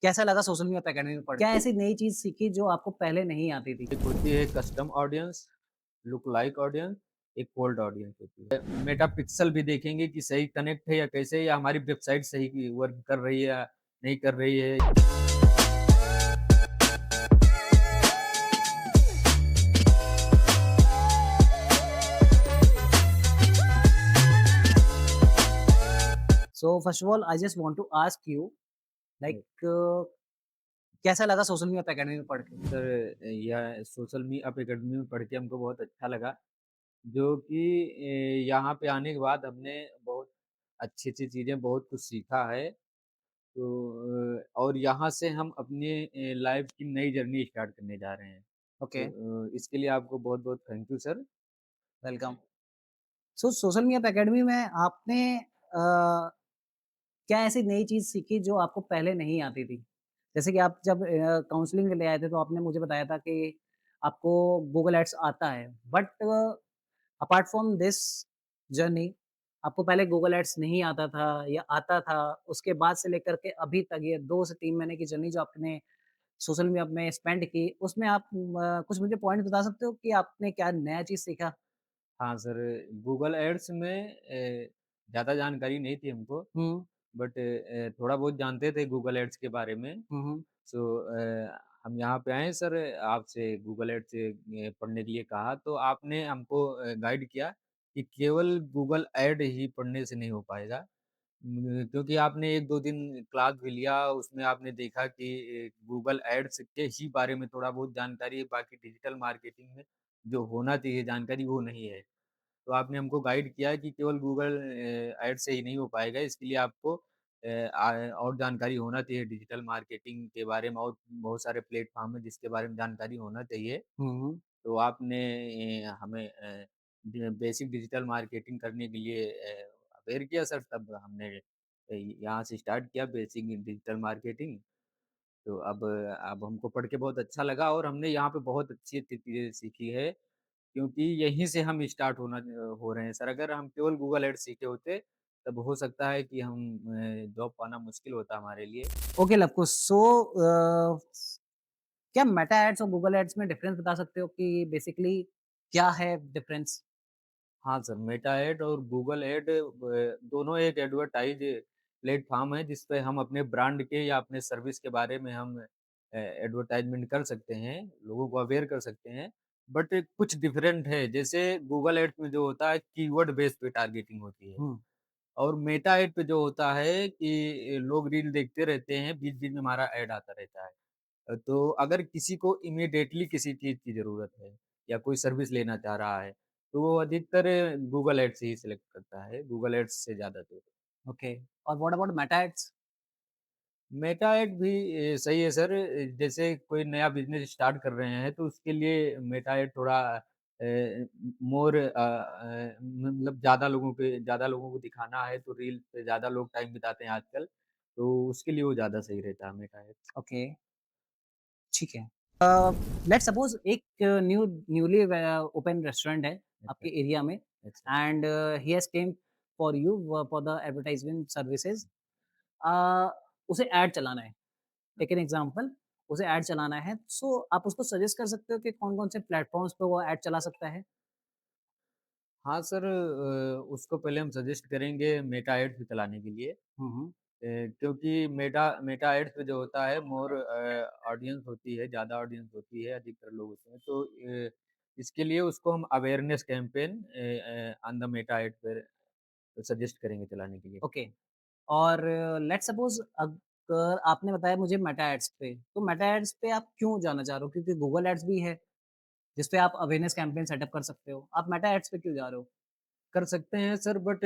कैसा लगा social media पे अकेडमी में पढ़ क्या ऐसी नई चीज़ सीखी जो आपको पहले नहीं आती थी? एक होती है custom audience, look like audience, एक कोल्ड ऑडियंस होती है। मेटा पिक्सल भी देखेंगे कि सही कनेक्ट है या कैसे या हमारी वेबसाइट सही वर्क कर रही है या नहीं कर रही है। So first of all I just want to ask you like कैसा लगा सोशल मीडिया पे अकेडमी में पढ़ के? सर यह सोशल मी अप अकेडमी में पढ़ के हमको बहुत अच्छा लगा, जो कि यहाँ पे आने के बाद हमने बहुत अच्छी-अच्छी चीज़ें बहुत कुछ सीखा है। तो और यहाँ से हम अपने लाइफ़ की नई जर्नी स्टार्ट करने जा रहे हैं। ओके, तो इसके लिए आपको बहुत-बहुत thank you sir. Welcome. So social media पे अकेडमी में आपने क्या ऐसी नई चीज़ सीखी जो आपको पहले नहीं आती थी? जैसे कि आप जब काउंसलिंग के लिए आए थे तो आपने मुझे बताया था कि आपको गूगल एड्स आता है but apart from this journey आपको पहले गूगल एड्स नहीं आता था या आता था, उसके बाद से लेकर के अभी तक ये 2 से 3 महीने की जर्नी जो आपने सोशल मीडिया में स्पेंड की, उसमें आप कुछ मुझे पॉइंट बता सकते हो कि आपने क्या नया चीज़ सीखा? हाँ सर, गूगल एड्स में ज़्यादा जानकारी नहीं थी हमको, हुँ। बट थोड़ा बहुत जानते थे गूगल एड्स के बारे में। हुँ, हुँ। सो हम यहाँ पे आए सर, आपसे गूगल एड्स पढ़ने के लिए कहा, तो आपने हमको गाइड किया कि केवल गूगल ऐड ही पढ़ने से नहीं हो पाएगा। क्योंकि आपने 1-2 दिन क्लास भी लिया, उसमें आपने देखा कि गूगल एड्स के ही बारे में थोड़ा बहुत जानकारी है, बाकी डिजिटल मार्केटिंग में जो होना चाहिए जानकारी वो नहीं है। तो आपने हमको गाइड किया कि केवल गूगल ऐड से ही नहीं हो पाएगा, इसके लिए आपको और जानकारी होना चाहिए डिजिटल मार्केटिंग के बारे में और बहुत सारे प्लेटफ़ॉर्म हैं जिसके बारे में जानकारी होना चाहिए। हुँ, हुँ। तो आपने हमें बेसिक डिजिटल मार्केटिंग करने के लिए अवेयर किया सर, तब हमने यहाँ से स्टार्ट किया बेसिक डिजिटल मार्केटिंग। तो अब हमको पढ़ के बहुत अच्छा लगा और हमने यहाँ पे बहुत अच्छी-अच्छी चीज़ें सीखी है, क्योंकि यहीं से हम स्टार्ट हो रहे हैं सर। अगर हम केवल गूगल ऐड्स सीखे होते, तब हो सकता है कि हम जॉब पाना मुश्किल होता हमारे लिए। ओके लवकुश सो क्या मेटा एड्स और गूगल एड्स में डिफरेंस बता सकते हो कि बेसिकली क्या है डिफरेंस? हाँ सर, मेटा ऐड और गूगल ऐड दोनों एक एडवर्टाइज़ प्लेटफ़ॉर्म है, जिस पे हम अपने ब्रांड के या अपने सर्विस के बारे में हम एडवर्टाइज़मेंट कर सकते हैं, लोगों को अवेयर कर सकते हैं। बट कुछ डिफरेंट है, जैसे गूगल ऐड्स में जो होता है कीवर्ड बेस पे टारगेटिंग होती है हुँ, और मेटा ऐड पे जो होता है कि लोग रील देखते रहते हैं, बीच-बीच में हमारा ऐड आता रहता है। तो अगर किसी को इमीडिएटली किसी चीज़ की ज़रूरत है या कोई सर्विस लेना चाह रहा है, तो वो अधिकतर गूगल ऐड्स ही सिलेक्ट करता है, गूगल ऐड्स से ज़्यादा तो। ओके और what about Meta ads? Meta ad भी सही है सर, जैसे कोई नया बिज़नेस स्टार्ट कर रहे हैं, तो उसके लिए मेटा ऐड थोड़ा मोर मतलब ज़्यादा लोगों को दिखाना है, तो रील पे ज़्यादा लोग टाइम बिताते हैं आजकल, तो उसके लिए वो ज़्यादा सही रहता है मेटा ऐड। ओके, ठीक है। लेट्स सपोज़ एक न्यूली ओपन रेस्टोरेंट है अच्छा, आपके एरिया में अच्छा। And he has come for you for the advertisement services uh, उसे ऐड चलाना है। टेक एन एग्ज़ाम्पल उसे ऐड चलाना है, सो आप उसको सजेस्ट कर सकते हो कि कौन-कौन से प्लेटफ़ॉर्म्स पे वो ऐड चला सकता है? हाँ सर, उसको पहले हम सजेस्ट करेंगे मेटा एड्स पे चलाने के लिए। हुँ, हुँ। क्योंकि मेटा मेटा एड्स पे जो होता है मोर ऑडियंस होती है, ज़्यादा ऑडियंस होती है, अधिकतर लोग होते हैं। तो इसके लिए उसको हम awareness campaign on the Meta ad पर सजेस्ट करेंगे चलाने के लिए। ओके और लेट्स सपोज़ अगर आपने बताया मुझे मेटा एड्स पे, तो मेटा एड्स पे आप क्यों जाना चाह रहे हो? क्योंकि गूगल एड्स भी है, जिस पे आप अवेयरनेस कैंपेन सेटअप कर सकते हो। आप मेटा एड्स पे क्यों जा रहे हो? कर सकते हैं सर, बट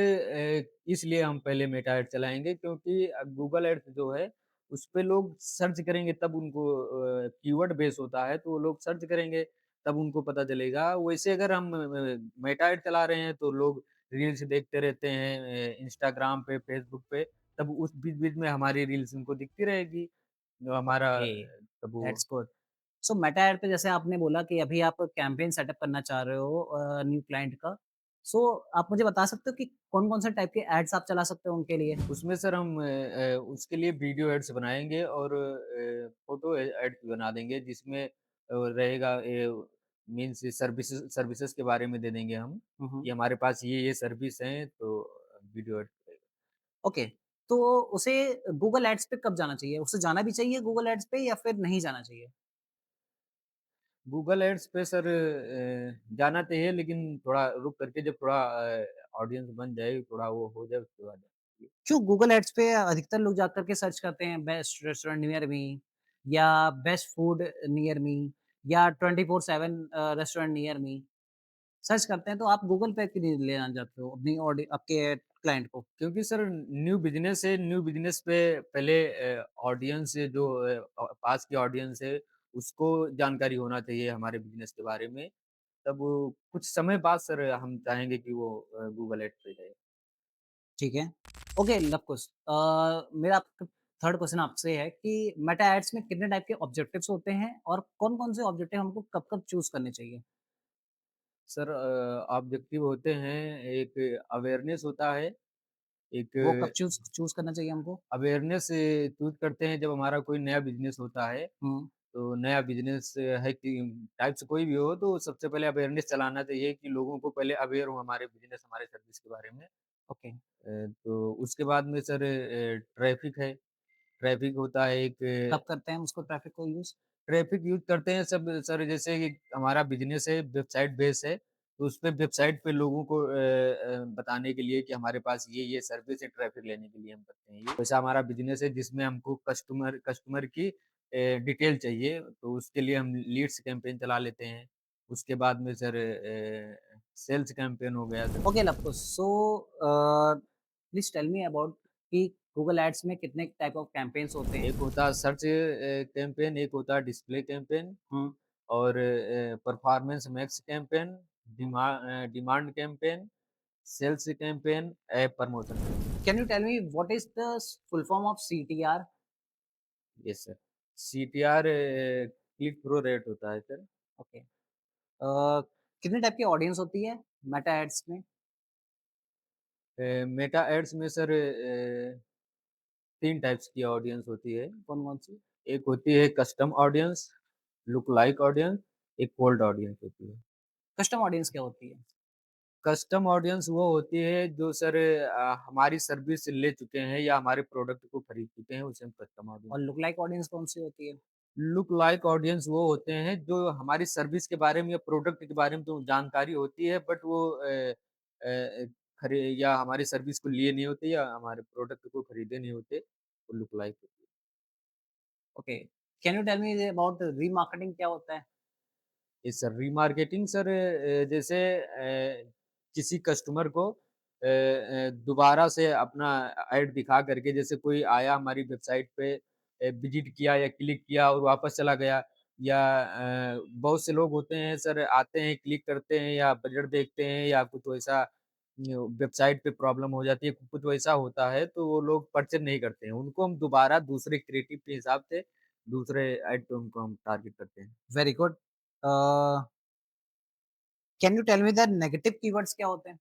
इसलिए हम पहले मेटा एड चलाएँगे क्योंकि गूगल एड्स जो है, उसपे लोग सर्च करेंगे तब उनको कीवर्ड बेस होता है, तो वो लोग सर्च करेंगे तब उनको पता चलेगा। वैसे अगर हम मेटा एड चला रहे हैं तो लोग रील्स देखते रहते हैं इंस्टाग्राम पे, फ़ेसबुक पे, तब उस बीच-बीच में हमारी रील्स उनको दिखती रहेगी। जो हमारा ओके, तब वो that's good. So Meta ad पे जैसे आपने बोला कि अभी आप कैंपेन सेटअप करना चाह रहे हो न्यू क्लाइंट का। सो आप मुझे बता सकते हो कि कौन-कौन से टाइप के एड्स आप चला सकते हो उनके लिए? उसमें सर हम उसके लिए वीडियो एड्स बनाएँगे और फ़ोटो एड बना देंगे जिसमें रहेगा मीन्स सर्विसेज़ सर्विसेज़ के बारे में दे देंगे हम, हुँ, हुँ। कि हमारे पास ये सर्विस हैं तो वीडियो एड रहेगा। ओके, तो उसे गूगल एड्स पे कब जाना चाहिए? उसे जाना भी चाहिए गूगल एड्स पे या फिर नहीं जाना चाहिए? गूगल एड्स पे सर जाना चाहिए लेकिन थोड़ा रुक करके जब थोड़ा ऑडियंस बन जाए, थोड़ा वो हो जाए उसके बाद जाना चाहिए। क्यों गूगल एड्स पे अधिकतर लोग जा कर के सर्च करते हैं बेस्ट रेस्टोरेंट नियर मी या बेस्ट फूड नियर मी या 24/7 रेस्टोरेंट नियर मी सर्च करते हैं, तो आप गूगल पे क्यों नहीं लेना चाहते हो अपनी आपके क्लाइंट को? क्योंकि सर न्यू बिज़नेस है, न्यू बिज़नेस पे पहले ऑडियंस जो पास की ऑडियंस है, उसको जानकारी होना चाहिए हमारे बिज़नेस के बारे में। तब वो कुछ समय बाद सर हम चाहेंगे कि वो गूगल एड्स पे जाए। ठीक है। ओके लव कुश मेरा थर्ड क्वेश्चन आपसे है कि मेटा एड्स में कितने टाइप के ऑब्जेक्टिव्स होते हैं और कौन-कौन से ऑब्जेक्टिव हमको कब-कब चूज़ करने चाहिए? सर ऑब्जेक्टिव होते हैं, एक अवेयरनेस होता है, एक वो कब चूज़ करना चाहिए हमको? अवेयरनेस चूज़ करते हैं जब हमारा कोई नया बिज़नेस होता है। हुँ, तो नया बिज़नेस है कि टाइप से कोई भी हो तो सबसे पहले अवेयरनेस चलाना चाहिए कि लोगों को पहले अवेयर हो हमारे बिज़नेस, हमारे सर्विस के बारे में। ओके। तो उसके बाद में सर ट्रैफ़िक है, ट्रैफ़िक होता है एक कब करते हैं हम उसको ट्रैफिक को यूज़? ट्रैफ़िक यूज़ करते हैं सब सर जैसे कि हमारा बिज़नेस है, वेबसाइट बेस है, तो उसपे वेबसाइट पे लोगों को बताने के लिए कि हमारे पास ये सर्विस है, ट्रैफ़िक लेने के लिए हम करते हैं ये। वैसा हमारा बिज़नेस है जिसमें हमको कस्टमर कस्टमर की डिटेल चाहिए, तो उसके लिए हम लीड्स कैंपेन चला लेते हैं। उसके बाद में सर सेल्स कैंपेन हो गया sir. Okay Lavkush so please tell me about कि गूगल एड्स में कितने टाइप ऑफ कैम्पेन्स होते हैं? एक होता है सर्च कैंपेन, एक होता है डिस्प्ले कैंपेन हुँ, और performance max campaign, demand campaign, sales campaign, app promotion campaign. Can you tell me what is the full form of CTR? Yes sir. CTR click through rate होता है सर। Okay कितने type की audience होती है Meta ads में? Meta ads में sir 3 types की ऑडियंस होती है। कौन-कौन सी? एक होती है custom audience, look like audience, एक कोल्ड ऑडियंस होती है। कस्टम ऑडियंस क्या होती है? कस्टम ऑडियंस वो होती है जो सर हमारी सर्विस ले चुके हैं या हमारे प्रोडक्ट को खरीद चुके हैं, उसे हम कस्टम ऑडियंस। और लुक लाइक ऑडियंस कौन सी होती है? लुक लाइक ऑडियंस वो होते हैं जो हमारी सर्विस के बारे में या प्रोडक्ट के बारे में तो जानकारी होती है बट वो खरे या हमारी सर्विस को लिए नहीं होते या हमारे प्रोडक्ट को खरीदे नहीं होते, वो लुक लाइक होती है। Okay can you tell me about remarketing क्या होता है? ये सर रीमार्केटिंग सर जैसे किसी कस्टमर को दोबारा से अपना ऐड दिखा करके जैसे कोई आया हमारी वेबसाइट पे विज़िट किया या क्लिक किया और वापस चला गया या बहुत से लोग होते हैं सर आते हैं, क्लिक करते हैं या बजट देखते हैं या कुछ वैसा वेबसाइट पे प्रॉब्लम हो जाती है, कुछ वैसा होता है तो वो लोग परचेज़ नहीं करते हैं। उनको हम दोबारा दूसरे क्रिएटिव के हिसाब से दूसरे ऐड पे उनको हम टारगेट करते हैं। Very good can you tell me the negative keywords क्या होते हैं?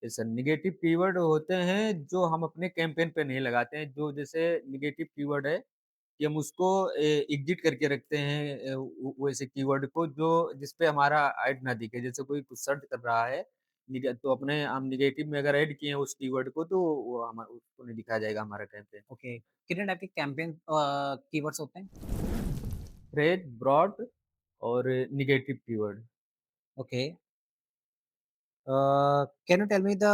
जैसे नेगेटिव कीवर्ड होते हैं जो हम अपने कैंपेन पे नहीं लगाते हैं, जो जैसे नेगेटिव कीवर्ड है कि हम उसको एग्ज़िट करके रखते हैं वैसे कीवर्ड को जो जिस पे हमारा ऐड ना दिखे। जैसे कोई कुछ सर्च कर रहा है, तो अपने हम नेगेटिव में अगर ऐड किए हैं उस कीवर्ड को तो वो उसको नहीं दिखाया जाएगा हमारा कैंपेन। ओके कितने टाइप के कैंपेन कीवर्ड्स होते हैं? फ्रेज़, ब्रॉड और negative keyword. Okay can you tell me the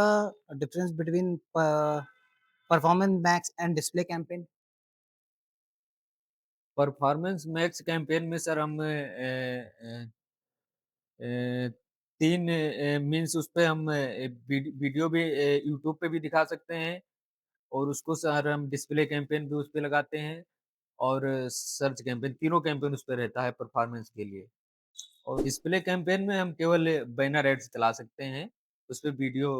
difference between performance max and display campaign? Performance max campaign में सर हम 3 मीन्स उसपे हम वीडियो भी यूट्यूब पे भी दिखा सकते हैं और उसको सर हम डिस्प्ले कैंपेन भी उसपे लगाते हैं और सर्च कैंपेन तीनों कैंपेन उसपे रहता है परफॉर्मेंस के लिए। और डिस्प्ले कैंपेन में हम केवल बैनर एड्स चला सकते हैं, उसपे वीडियो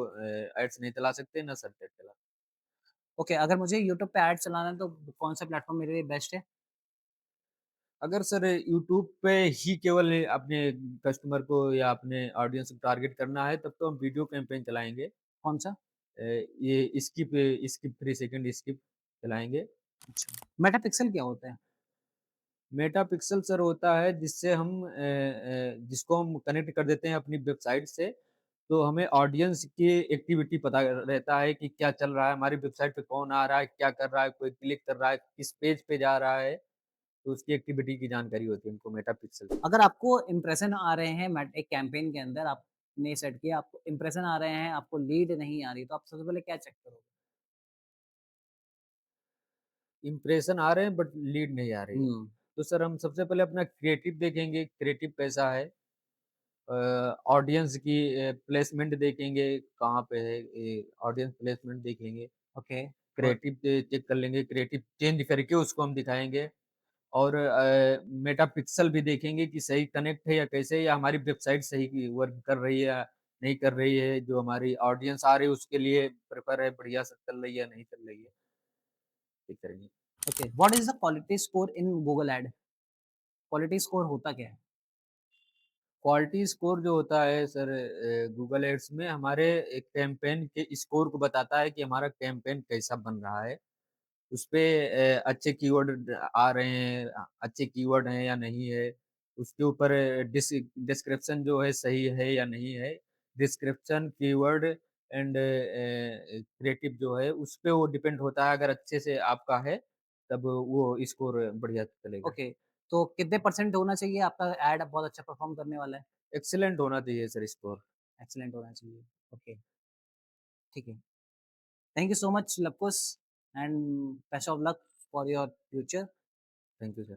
एड्स नहीं चला सकते, ना सर्च एड चला ओके अगर मुझे यूट्यूब पे ऐड चलाना है तो कौन सा प्लेटफ़ॉर्म मेरे लिए बेस्ट है? अगर सर यूट्यूब पे ही केवल अपने कस्टमर को या अपने ऑडियंस को टारगेट करना है, तब तो हम वीडियो कैंपेन चलाएँगे। कौन-सा? ये स्किप स्किप 3 सेकंड स्किप चलाएँगे। अच्छा, मेटापिक्सल क्या होता है? मेटापिक्सल सर होता है जिससे हम जिसको हम कनेक्ट कर देते हैं अपनी वेबसाइट से, तो हमें ऑडियंस की एक्टिविटी पता रहता है कि क्या चल रहा है, हमारी वेबसाइट पे कौन आ रहा है, क्या कर रहा है, कोई क्लिक कर रहा है, किस पेज पे जा रहा है, तो उसकी एक्टिविटी की जानकारी होती है हमको मेटापिक्सल से। अगर आपको इम्प्रेशन आ रहे हैं एक कैंपेन के अंदर आपने सेट किया, आपको इम्प्रेशन आ रहे हैं, आपको लीड नहीं आ रही, तो आप सबसे पहले क्या चेक करोगे? इंप्रेशन आ रहे हैं बट लीड नहीं आ रही है। हुँ, तो सर हम सबसे पहले अपना क्रिएटिव देखेंगे, क्रिएटिव कैसा है? ऑडियंस की प्लेसमेंट देखेंगे, कहाँ पे है, ऑडियंस प्लेसमेंट देखेंगे। ओके, और क्रिएटिव चेक कर लेंगे, क्रिएटिव चेंज करके उसको हम दिखाएँगे और मेटापिक्सल भी देखेंगे कि सही कनेक्ट है या कैसे या हमारी वेबसाइट सही की वर्क कर रही है या नहीं कर रही है, जो हमारी ऑडियंस आ रही है उसके लिए प्रेफर है, बढ़िया से चल रही है या नहीं चल रही है, ये करेंगे। Okay, what is the quality score in Google add? Quality score होता क्या है? क्वालिटी स्कोर जो होता है सर गूगल एड्स में हमारे एक कैंपेन के स्कोर को बताता है कि हमारा कैंपेन कैसा बन रहा है। उसपे अच्छे कीवर्ड आ रहे हैं, अच्छे कीवर्ड हैं या नहीं है। उसके ऊपर डिस्क्रिप्शन जो है सही है या नहीं है। डिस्क्रिप्शन, कीवर्ड एंड क्रिएटिव जो है उसपे वो डिपेंड होता है। अगर अच्छे से आपका है तब वो स्कोर बढ़िया चलेगा। ओके, तो कितने परसेंट होना चाहिए आपका ऐड बहुत अच्छा परफ़ॉर्म करने वाला है? एक्सीलेंट होना चाहिए सर स्कोर। एक्सीलेंट होना चाहिए। ओके, ठीक है। Thank you so much Lavkush and best of luck for your future. Thank you sir.